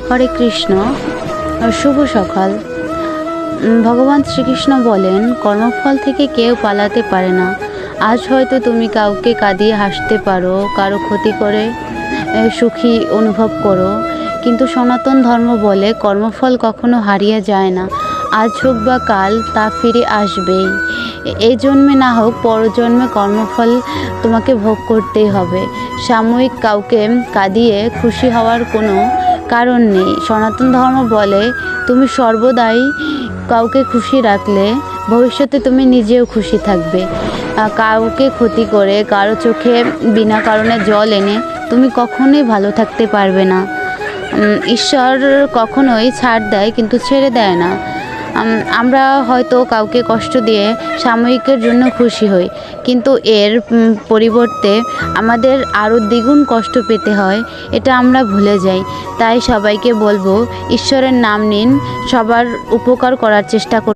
হরে কৃষ্ণ। শুভ সকাল। ভগবান শ্রীকৃষ্ণ বলেন, কর্মফল থেকে কেউ পালাতে পারে না। আজ হয়তো তুমি কাউকে কাঁদিয়ে হাসতে পারো, কারো ক্ষতি করে সুখী অনুভব করো, কিন্তু সনাতন ধর্ম বলে কর্মফল কখনো হারিয়ে যায় না। আজ হোক বা কাল তা ফিরে আসবেই। এই জন্মে না হোক পরজন্মে কর্মফল তোমাকে ভোগ করতেই হবে। সাময়িক কাউকে কাঁদিয়ে খুশি হওয়ার কোনো কারণ নেই। সনাতন ধর্ম বলে, তুমি সর্বদাই কাউকে খুশি রাখলে ভবিষ্যতে তুমি নিজেও খুশি থাকবে। কাউকে ক্ষতি করে কারো চোখে বিনা কারণে জল এনে তুমি কখনোই ভালো থাকতে পারবে না। ঈশ্বর কখনোই ছাড় দেয় কিন্তু ছেড়ে দেয় না। আমরা হয়তো কাউকে কষ্ট দিয়ে সাময়িকের জন্য খুশি হই, কিন্তু এর পরিবর্তে আমাদের আরও দ্বিগুণ কষ্ট পেতে হয়, এটা আমরা ভুলে যাই। তাই সবাইকে বলবো, ঈশ্বরের নাম নিন, সবার উপকার করার চেষ্টা করুন।